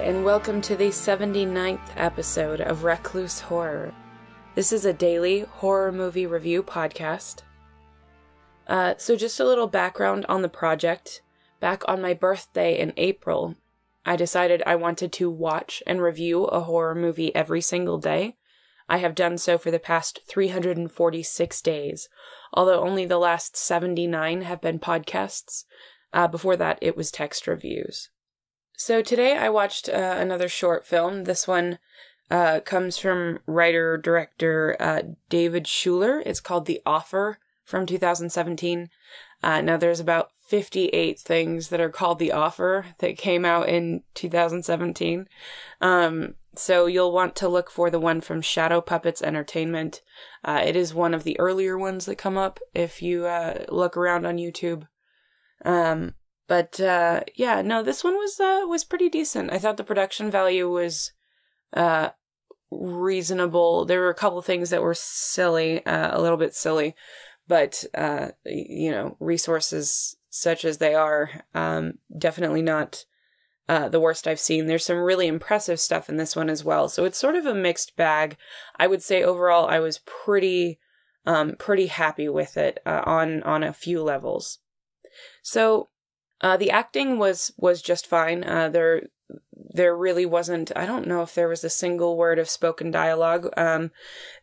and welcome to the 79th episode of Recluse Horror. This is a daily horror movie review podcast. So just a little background on the project. Back on my birthday in April, I decided I wanted to watch and review a horror movie every single day. I have done so for the past 346 days, although only the last 79 have been podcasts. Before that, it was text reviews. So today I watched another short film. This one comes from writer-director David Schuler. It's called The Offer from 2017. Now there's about 58 things that are called The Offer that came out in 2017. So you'll want to look for the one from Shadow Puppets Entertainment. It is one of the earlier ones that come up if you look around on YouTube. This one was pretty decent. I thought the production value was reasonable. There were a couple things that were silly, a little bit silly, but resources such as they are, definitely not the worst I've seen. There's some really impressive stuff in this one as well. So it's sort of a mixed bag. I would say overall I was pretty happy with it on a few levels. So the acting was just fine. There really wasn't, I don't know if there was a single word of spoken dialogue.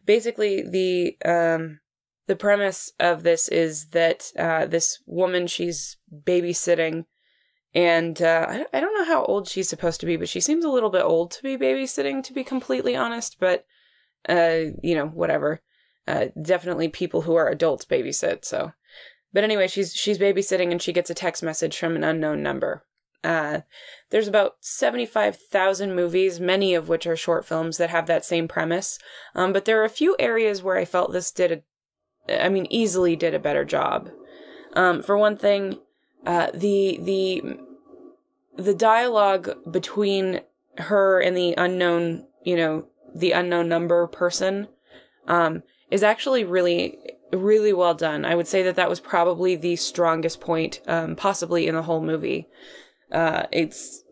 Basically, the premise of this is that this woman, she's babysitting, and I don't know how old she's supposed to be, but she seems a little bit old to be babysitting, to be completely honest, but, whatever. Definitely people who are adults babysit, so... But anyway, she's babysitting and she gets a text message from an unknown number. There's about 75,000 movies, many of which are short films that have that same premise. But there are a few areas where I felt this easily did a better job. For one thing, the dialogue between her and the unknown, the unknown number person, is actually really well done. I would say that was probably the strongest point, possibly in the whole movie. It's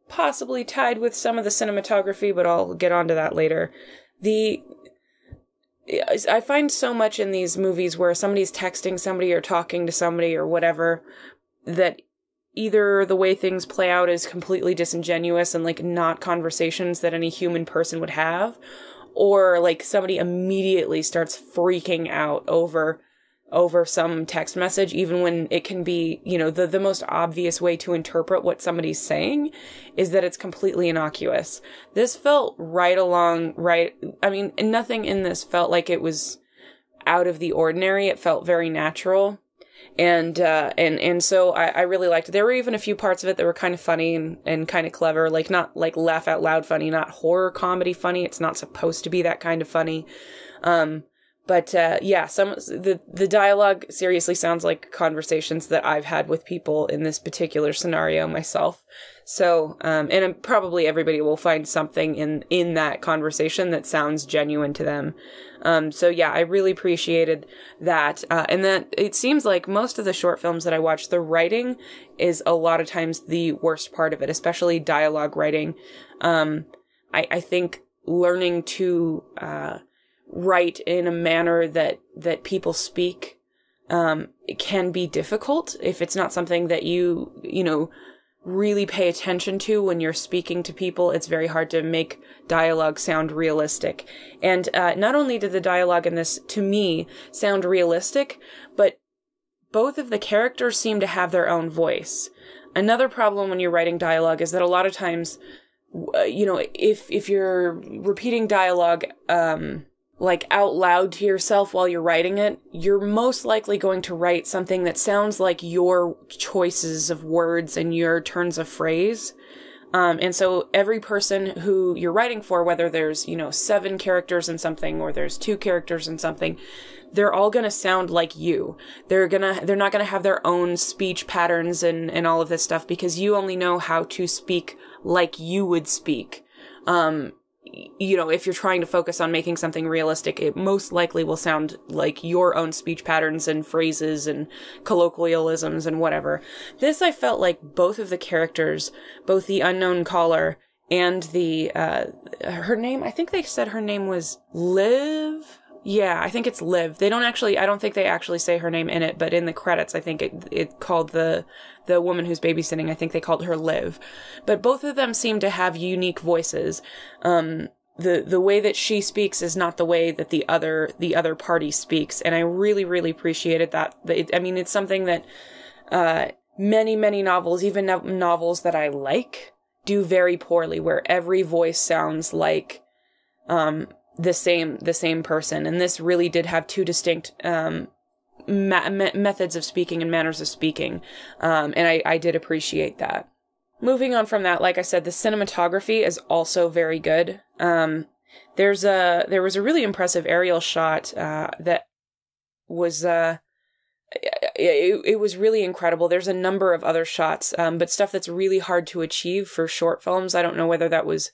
possibly tied with some of the cinematography, but I'll get onto that later. I find so much in these movies where somebody's texting somebody or talking to somebody or whatever, that either the way things play out is completely disingenuous and not conversations that any human person would have, or somebody immediately starts freaking out over some text message, even when it can be, the most obvious way to interpret what somebody's saying is that it's completely innocuous. This felt nothing in this felt like it was out of the ordinary. It felt very natural. And so I really liked it. There were even a few parts of it that were kind of funny and kind of clever, not laugh out loud funny, not horror comedy funny. It's not supposed to be that kind of funny. The dialogue seriously sounds like conversations that I've had with people in this particular scenario myself. So, and probably everybody will find something in that conversation that sounds genuine to them. I really appreciated that. And that it seems like most of the short films that I watch, the writing is a lot of times the worst part of it, especially dialogue writing. I think learning to, write in a manner that people speak, it can be difficult if it's not something that you really pay attention to when you're speaking to people. It's very hard to make dialogue sound realistic. And not only did the dialogue in this, to me, sound realistic, but both of the characters seem to have their own voice. Another problem when you're writing dialogue is that a lot of times, if you're repeating dialogue, out loud to yourself while you're writing it, you're most likely going to write something that sounds like your choices of words and your turns of phrase. And so every person who you're writing for, whether there's, 7 characters in something or there's 2 characters in something, they're all going to sound like you. They're not going to have their own speech patterns and all of this stuff because you only know how to speak like you would speak. If you're trying to focus on making something realistic, it most likely will sound like your own speech patterns and phrases and colloquialisms and whatever. This, I felt like both of the characters, both the unknown caller and the, her name, I think they said her name was Liv. Yeah, I think it's Liv. I don't think they actually say her name in it, but in the credits, I think it called the woman who's babysitting, I think they called her Liv. But both of them seem to have unique voices. The way that she speaks is not the way that the other party speaks, and I really, really appreciated that. I mean, it's something that many, many novels, even novels that I like, do very poorly, where every voice sounds like the same person. And this really did have two distinct methods of speaking and manners of speaking, and I did appreciate that. Moving on from that, like I said, the cinematography is also very good. There was a really impressive aerial shot that was it was really incredible. There's a number of other shots, but stuff that's really hard to achieve for short films. I don't know whether that was.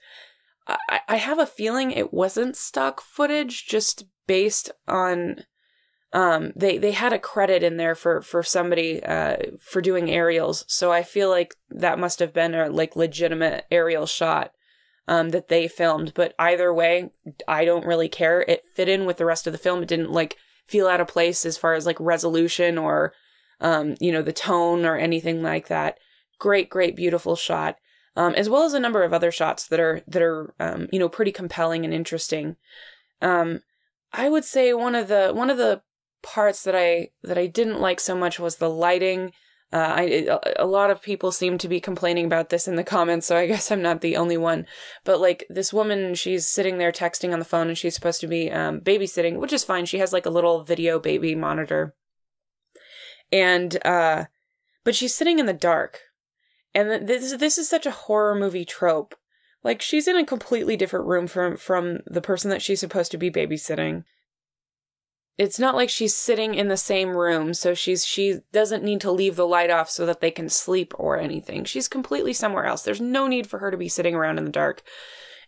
I have a feeling it wasn't stock footage, just based on. They had a credit in there for somebody for doing aerials, so I feel like that must have been a legitimate aerial shot that they filmed. But either way, I don't really care. It fit in with the rest of the film. It didn't feel out of place as far as resolution or the tone or anything like that. Great, beautiful shot. As well as a number of other shots that are pretty compelling and interesting. I would say one of the parts that I didn't like so much was the lighting. A lot of people seem to be complaining about this in the comments, so I guess I'm not the only one. But this woman, she's sitting there texting on the phone, and she's supposed to be babysitting, which is fine. She has a little video baby monitor, and but she's sitting in the dark. And this is such a horror movie trope. She's in a completely different room from the person that she's supposed to be babysitting. It's not like she's sitting in the same room, so she doesn't need to leave the light off so that they can sleep or anything. She's completely somewhere else. There's no need for her to be sitting around in the dark.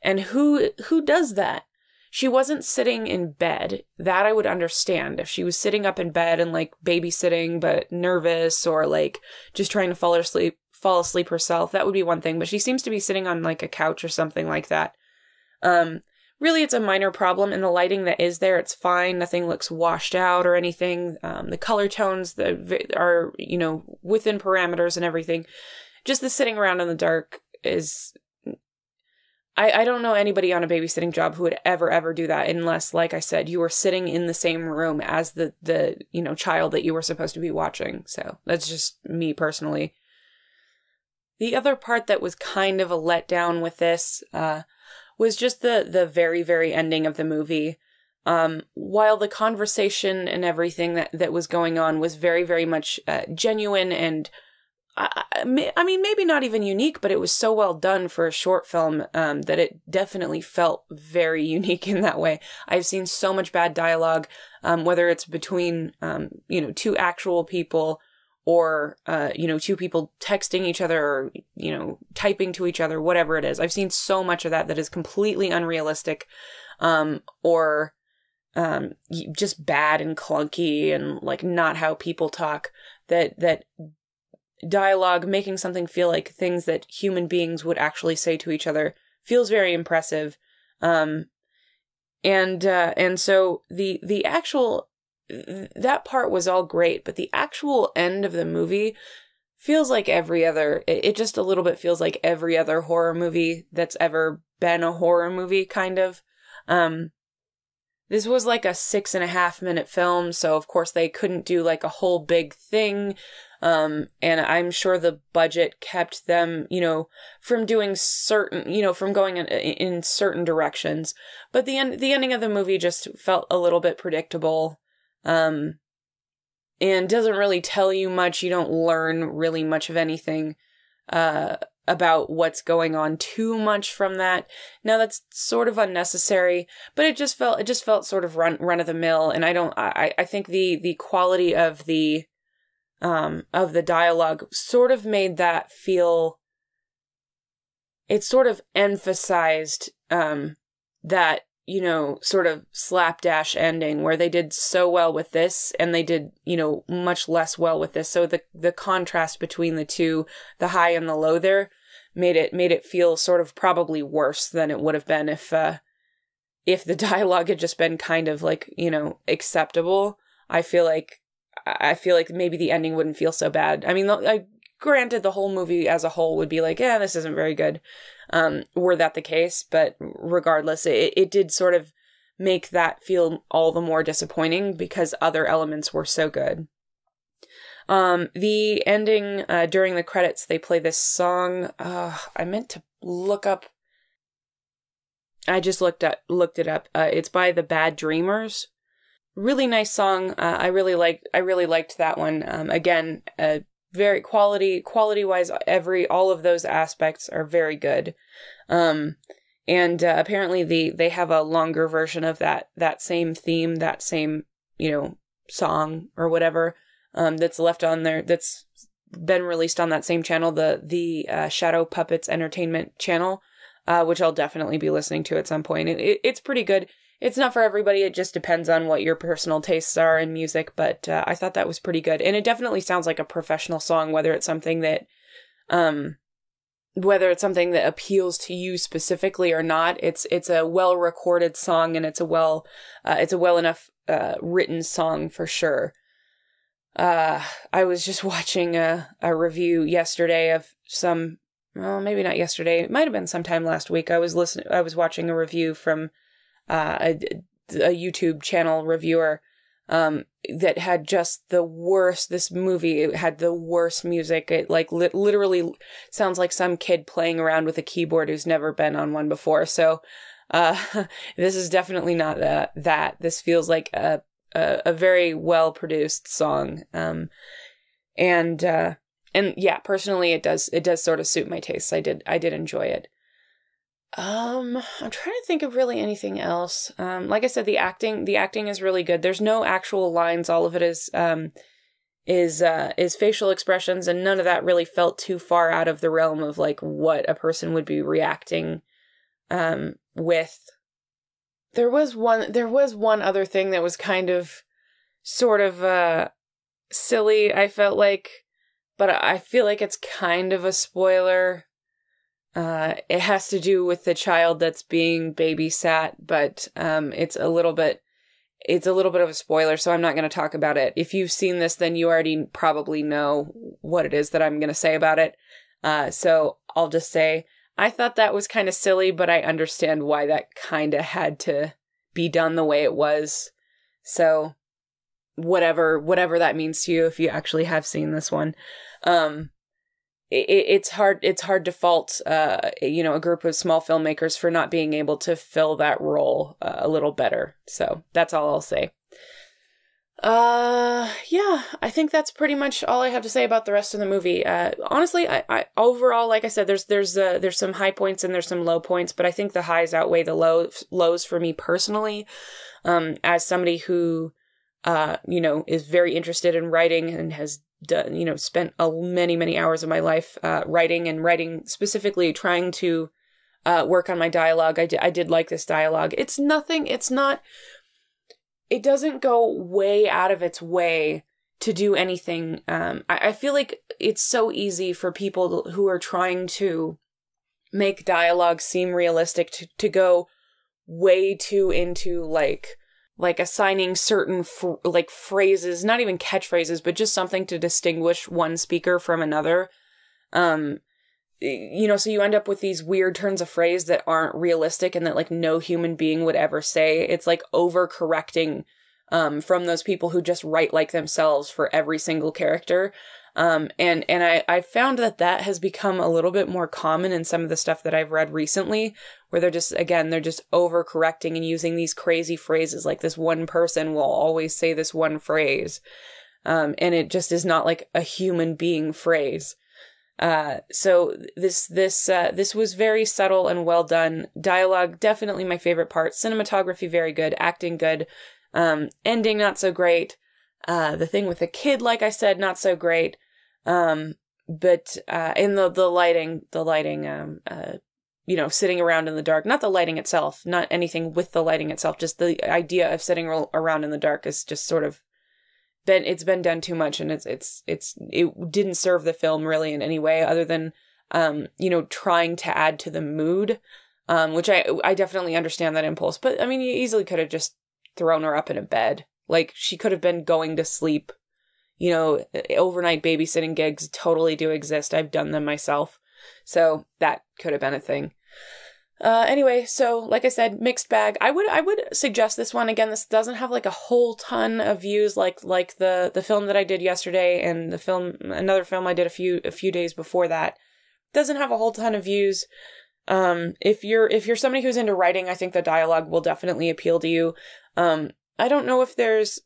And who does that? She wasn't sitting in bed. That I would understand. If she was sitting up in bed and babysitting but nervous or just trying to fall asleep herself, that would be one thing. But she seems to be sitting on a couch or something like that. Really, it's a minor problem in the lighting that is there. It's fine. Nothing looks washed out or anything. The color tones that are, within parameters and everything. Just the sitting around in the dark is... I don't know anybody on a babysitting job who would ever do that unless, like I said, you were sitting in the same room as the child that you were supposed to be watching. So that's just me personally. The other part that was kind of a letdown with this was just the very, very ending of the movie. While the conversation and everything that was going on was very, very much genuine and, I mean, maybe not even unique, but it was so well done for a short film that it definitely felt very unique in that way. I've seen so much bad dialogue, whether it's between, two actual people or, two people texting each other or, typing to each other, whatever it is. I've seen so much of that is completely unrealistic, or just bad and clunky and not how people talk, that dialogue making something feel like things that human beings would actually say to each other feels very impressive. And so the actual, that part was all great, but the actual end of the movie feels like it just a little bit feels like every other horror movie that's ever been a horror movie, kind of. This was a 6.5 minute film, so of course they couldn't do a whole big thing. And I'm sure the budget kept them, from doing from going in certain directions. But the ending of the movie just felt a little bit predictable. And doesn't really tell you much. You don't learn really much of anything, about what's going on too much from that. Now that's sort of unnecessary, but it just felt sort of run of the mill. And I think the quality of the dialogue sort of made that feel, it sort of emphasized, that, sort of slapdash ending where they did so well with this and they did, much less well with this. So the contrast between the two, the high and the low there, made it feel sort of probably worse than it would have been if the dialogue had just been kind of like, acceptable. I feel like maybe the ending wouldn't feel so bad. I mean, granted, the whole movie as a whole would be like, this isn't very good, were that the case. But regardless, it did sort of make that feel all the more disappointing because other elements were so good. The ending, during the credits, they play this song. I meant to look up. I just looked it up. It's by the Bad Dreamers. Really nice song. I really liked that one. Again, very quality-wise, all of those aspects are very good. And apparently they have a longer version of that same theme, that same, song or whatever, that's left on there, that's been released on that same channel, the Shadow Puppets Entertainment channel, which I'll definitely be listening to at some point. It's pretty good. It's not for everybody. It just depends on what your personal tastes are in music, but I thought that was pretty good. And it definitely sounds like a professional song, whether it's something that appeals to you specifically or not. It's a well-recorded song, and it's a well enough written song for sure. I was just watching a review yesterday of maybe not yesterday. It might have been sometime last week. I was watching a review from a YouTube channel reviewer that had just the worst. This movie had the worst music. It literally sounds like some kid playing around with a keyboard who's never been on one before. So this is definitely not that. This feels like a very well produced song. And yeah, personally, it does sort of suit my tastes. I did enjoy it. I'm trying to think of really anything else. Like I said, the acting is really good. There's no actual lines. All of it is facial expressions, and none of that really felt too far out of the realm of like what a person would be reacting with. There was one other thing that was kind of sort of silly, I felt like, but I feel like it's kind of a spoiler. It has to do with the child that's being babysat, but it's a little bit of a spoiler, so I'm not going to talk about it. If you've seen this, then you already probably know what it is that I'm going to say about it. So I'll just say, I thought that was kind of silly, but I understand why that kind of had to be done the way it was. So whatever that means to you, if you actually have seen this one. It's hard to fault, a group of small filmmakers for not being able to fill that role a little better. So that's all I'll say. Yeah, I think that's pretty much all I have to say about the rest of the movie. Honestly, I overall, like I said, there's some high points and there's some low points, but I think the highs outweigh the lows for me personally. As somebody who, is very interested in writing and has done, spent many hours of my life writing specifically trying to work on my dialogue. I did like this dialogue. It doesn't go way out of its way to do anything. I feel like it's so easy for people who are trying to make dialogue seem realistic to go way too into like assigning certain phrases, not even catchphrases, but just something to distinguish one speaker from another. So you end up with these weird turns of phrase that aren't realistic and that like no human being would ever say. It's like overcorrecting from those people who just write like themselves for every single character. And I found that has become a little bit more common in some of the stuff that I've read recently, where they're just overcorrecting and using these crazy phrases. Like this one person will always say this one phrase. And it just is not like a human being phrase. So this was very subtle and well done. Dialogue, definitely my favorite part. Cinematography, very good. Acting, good. Ending, not so great. The thing with the kid, like I said, not so great. But in the lighting, sitting around in the dark, not the lighting itself, not anything with the lighting itself, just the idea of sitting around in the dark is just sort of it's been done too much, and it didn't serve the film really in any way other than trying to add to the mood, which I definitely understand that impulse. But, I mean, you easily could have just thrown her up in a bed. Like, she could have been going to sleep. Overnight babysitting gigs totally do exist. I've done them myself. So that could have been a thing. Anyway, so like I said, mixed bag. I would suggest this one. Again, this doesn't have like a whole ton of views like the film that I did yesterday and another film I did a few days before that. Doesn't have a whole ton of views. If you're somebody who's into writing, I think the dialogue will definitely appeal to you. I don't know if there's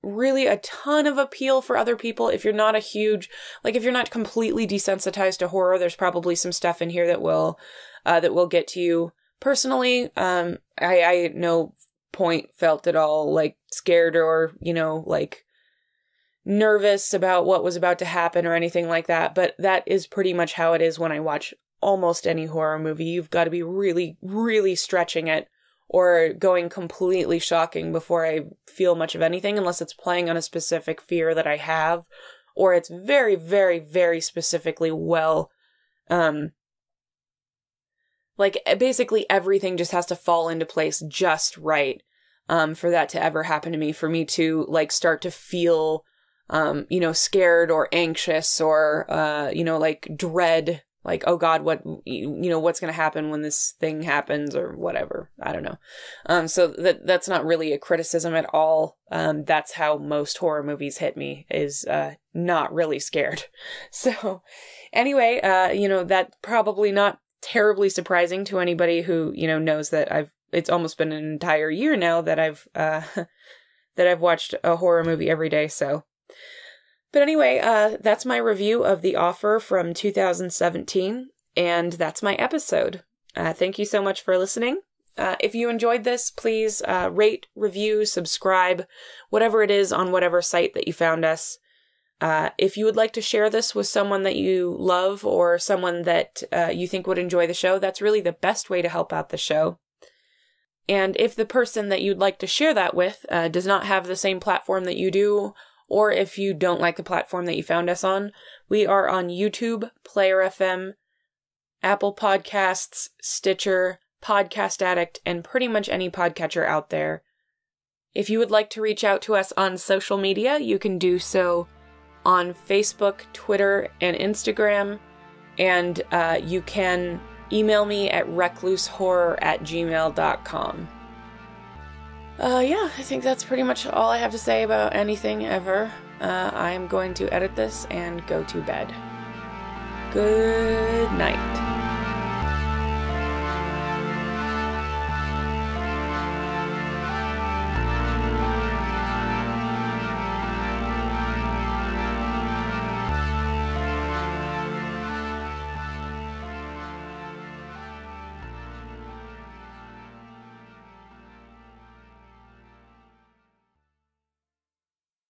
really a ton of appeal for other people. If you're not if you're not completely desensitized to horror, there's probably some stuff in here that will get to you. Personally, I at no point felt at all like scared or, like nervous about what was about to happen or anything like that. But that is pretty much how it is when I watch almost any horror movie. You've got to be really, really stretching it or going completely shocking before I feel much of anything, unless it's playing on a specific fear that I have, or it's very, very, very specifically basically everything just has to fall into place just right, for that to ever happen to me, for me to, like, start to feel, scared or anxious or, dread. Like, oh God, what's going to happen when this thing happens or whatever. I don't know. So that's not really a criticism at all. That's how most horror movies hit me, is not really scared. So anyway, that's probably not terribly surprising to anybody who, knows that it's almost been an entire year now that I've watched a horror movie every day. So. But anyway, that's my review of The Offer from 2017, and that's my episode. Thank you so much for listening. If you enjoyed this, please rate, review, subscribe, whatever it is on whatever site that you found us. If you would like to share this with someone that you love or someone that you think would enjoy the show, that's really the best way to help out the show. And if the person that you'd like to share that with does not have the same platform that you do, or if you don't like the platform that you found us on, we are on YouTube, Player FM, Apple Podcasts, Stitcher, Podcast Addict, and pretty much any podcatcher out there. If you would like to reach out to us on social media, you can do so on Facebook, Twitter, and Instagram, and you can email me at reclusehorror@gmail.com. I think that's pretty much all I have to say about anything ever. I am going to edit this and go to bed. Good night.